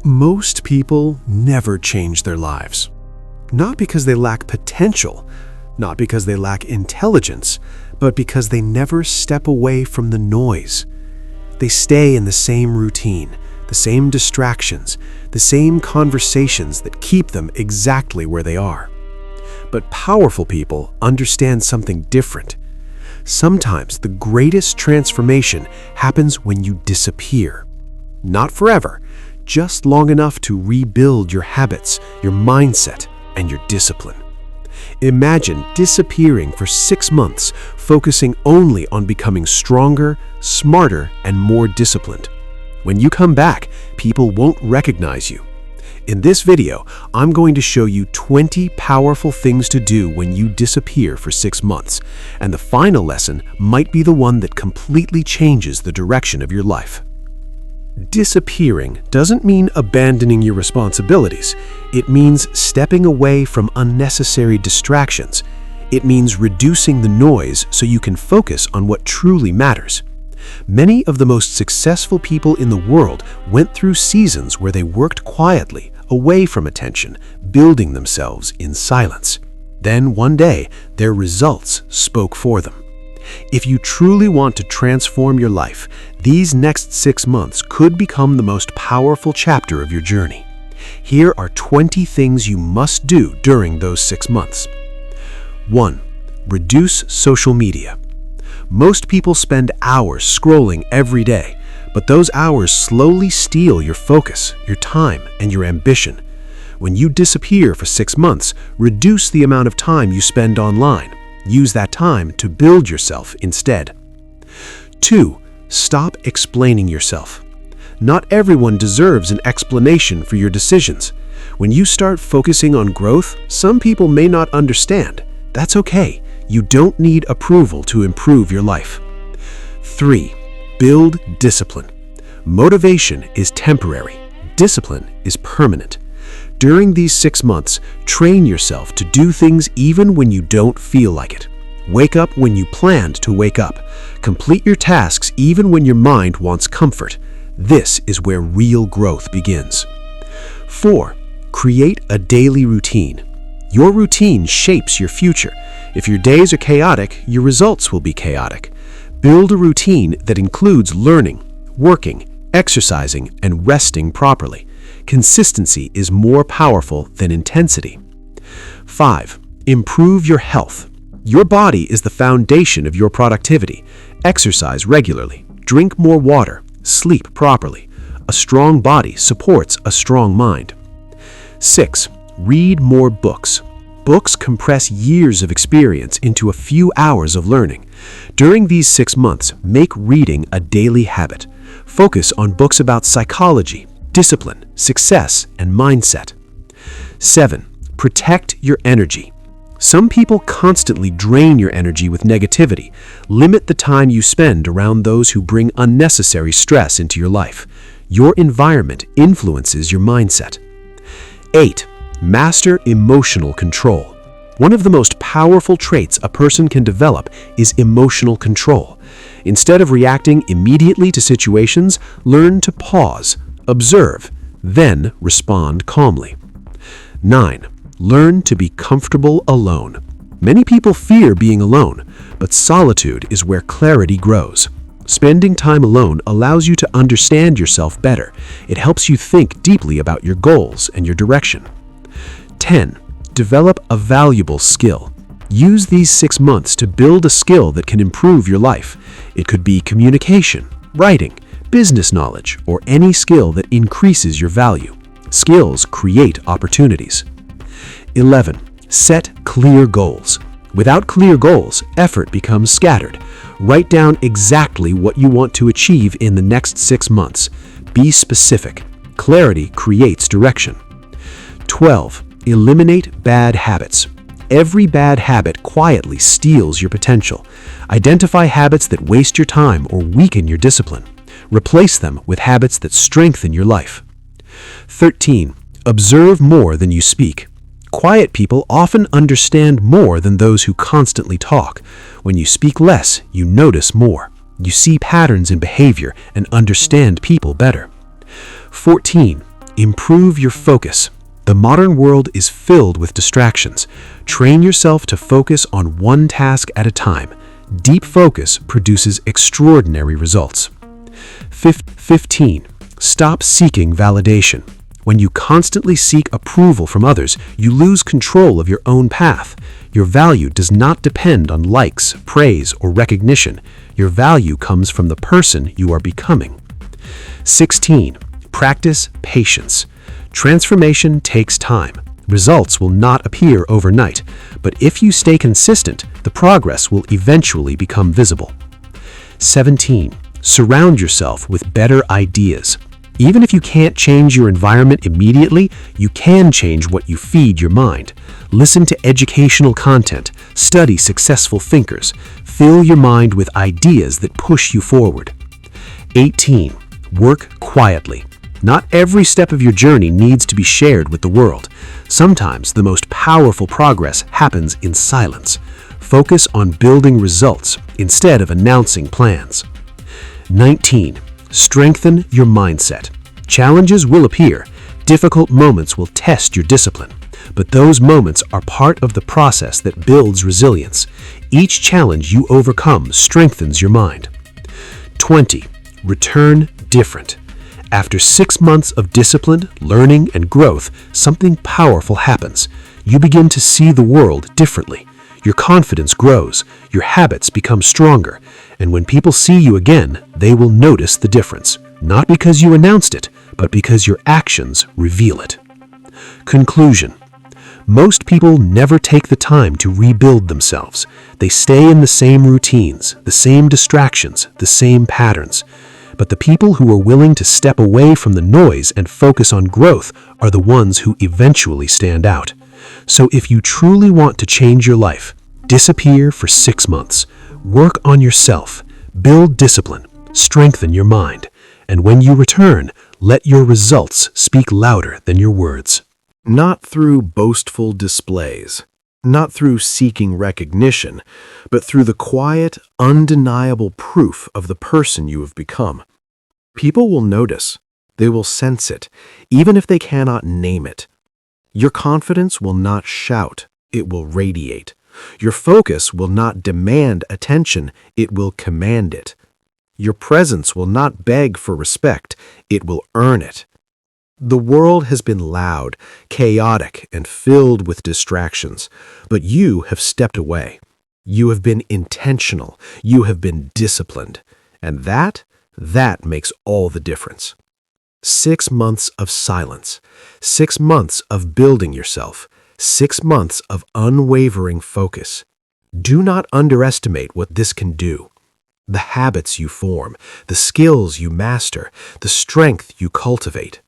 Most people never change their lives. Not because they lack potential, not because they lack intelligence, but because they never step away from the noise. They stay in the same routine, the same distractions, the same conversations that keep them exactly where they are. But powerful people understand something different. Sometimes the greatest transformation happens when you disappear. Not forever, just long enough to rebuild your habits, your mindset, and your discipline. Imagine disappearing for 6 months, focusing only on becoming stronger, smarter, and more disciplined. When you come back, people won't recognize you. In this video, I'm going to show you 20 powerful things to do when you disappear for 6 months, and the final lesson might be the one that completely changes the direction of your life. Disappearing doesn't mean abandoning your responsibilities. It means stepping away from unnecessary distractions. It means reducing the noise so you can focus on what truly matters. Many of the most successful people in the world went through seasons where they worked quietly, away from attention, building themselves in silence. Then one day, their results spoke for them. If you truly want to transform your life, these next 6 months could become the most powerful chapter of your journey. Here are 20 things you must do during those 6 months. 1. Reduce social media. Most people spend hours scrolling every day, but those hours slowly steal your focus, your time, and your ambition. When you disappear for 6 months, reduce the amount of time you spend online. Use that time to build yourself instead. 2. Stop explaining yourself. Not everyone deserves an explanation for your decisions. When you start focusing on growth, some people may not understand. That's okay. You don't need approval to improve your life. 3. Build discipline. Motivation is temporary. Discipline is permanent. During these 6 months, train yourself to do things even when you don't feel like it. Wake up when you planned to wake up. Complete your tasks even when your mind wants comfort. This is where real growth begins. 4. Create a daily routine. Your routine shapes your future. If your days are chaotic, your results will be chaotic. Build a routine that includes learning, working, exercising, and resting properly. Consistency is more powerful than intensity. 5. Improve your health. Your body is the foundation of your productivity. Exercise regularly. Drink more water. Sleep properly. A strong body supports a strong mind. 6. Read more books. Books compress years of experience into a few hours of learning. During these 6 months, make reading a daily habit. Focus on books about psychology, discipline, success, and mindset. 7. Protect your energy. Some people constantly drain your energy with negativity. Limit the time you spend around those who bring unnecessary stress into your life. Your environment influences your mindset. 8. Master emotional control. One of the most powerful traits a person can develop is emotional control. Instead of reacting immediately to situations, learn to pause, observe, then respond calmly. 9. Learn to be comfortable alone. Many people fear being alone, but solitude is where clarity grows. Spending time alone allows you to understand yourself better. It helps you think deeply about your goals and your direction. 10. Develop a valuable skill. Use these 6 months to build a skill that can improve your life. It could be communication, writing, business knowledge, or any skill that increases your value. Skills create opportunities. 11. Set clear goals. Without clear goals, effort becomes scattered. Write down exactly what you want to achieve in the next 6 months. Be specific. Clarity creates direction. 12. Eliminate bad habits. Every bad habit quietly steals your potential. Identify habits that waste your time or weaken your discipline. Replace them with habits that strengthen your life. 13. Observe more than you speak. Quiet people often understand more than those who constantly talk. When you speak less, you notice more. You see patterns in behavior and understand people better. 14. Improve your focus. The modern world is filled with distractions. Train yourself to focus on one task at a time. Deep focus produces extraordinary results. 15. Stop seeking validation. When you constantly seek approval from others, you lose control of your own path. Your value does not depend on likes, praise, or recognition. Your value comes from the person you are becoming. 16. Practice patience. Transformation takes time. Results will not appear overnight, but if you stay consistent, the progress will eventually become visible. 17. Surround yourself with better ideas. Even if you can't change your environment immediately, you can change what you feed your mind. Listen to educational content, study successful thinkers, fill your mind with ideas that push you forward. 18. Work quietly. Not every step of your journey needs to be shared with the world. Sometimes the most powerful progress happens in silence. Focus on building results instead of announcing plans. 19. Strengthen your mindset. Challenges will appear. Difficult moments will test your discipline. But those moments are part of the process that builds resilience. Each challenge you overcome strengthens your mind. 20. Return different. After 6 months of discipline, learning, and growth, something powerful happens. You begin to see the world differently. Your confidence grows, your habits become stronger, and when people see you again, they will notice the difference, not because you announced it, but because your actions reveal it. Conclusion. Most people never take the time to rebuild themselves. They stay in the same routines, the same distractions, the same patterns. But the people who are willing to step away from the noise and focus on growth are the ones who eventually stand out. So if you truly want to change your life, disappear for 6 months. Work on yourself, build discipline, strengthen your mind, and when you return, let your results speak louder than your words. Not through boastful displays, not through seeking recognition, but through the quiet, undeniable proof of the person you have become. People will notice. They will sense it, even if they cannot name it. Your confidence will not shout, it will radiate. Your focus will not demand attention, it will command it. Your presence will not beg for respect, it will earn it. The world has been loud, chaotic, and filled with distractions, but you have stepped away. You have been intentional, you have been disciplined, and that makes all the difference. 6 months of silence, 6 months of building yourself, 6 months of unwavering focus. Do not underestimate what this can do. The habits you form, the skills you master, the strength you cultivate.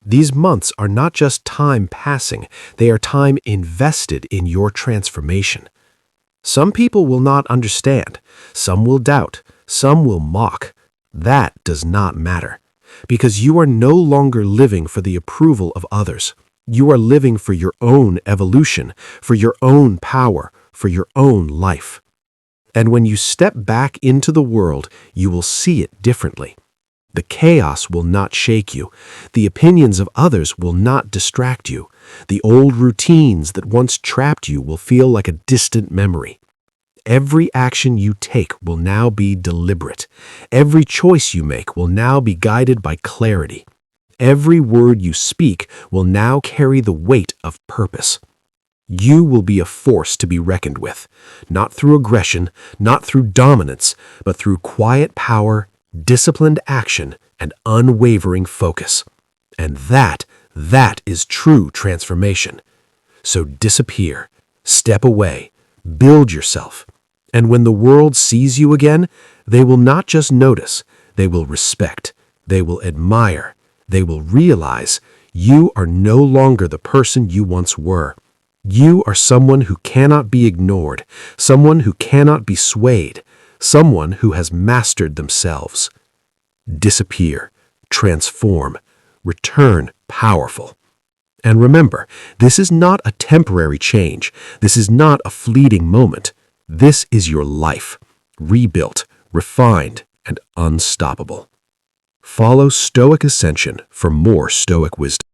These months are not just time passing, they are time invested in your transformation. Some people will not understand, some will doubt, some will mock. That does not matter, because you are no longer living for the approval of others. You are living for your own evolution, for your own power, for your own life. And when you step back into the world, you will see it differently. The chaos will not shake you. The opinions of others will not distract you. The old routines that once trapped you will feel like a distant memory. Every action you take will now be deliberate. Every choice you make will now be guided by clarity. Every word you speak will now carry the weight of purpose. You will be a force to be reckoned with, not through aggression, not through dominance, but through quiet power, disciplined action, and unwavering focus. And that is true transformation. So disappear, step away, build yourself. And when the world sees you again, they will not just notice, they will respect, they will admire, they will realize you are no longer the person you once were. You are someone who cannot be ignored, someone who cannot be swayed, someone who has mastered themselves. Disappear, transform, return powerful. And remember, this is not a temporary change. This is not a fleeting moment. This is your life, rebuilt, refined, and unstoppable. Follow Stoic Ascension for more Stoic wisdom.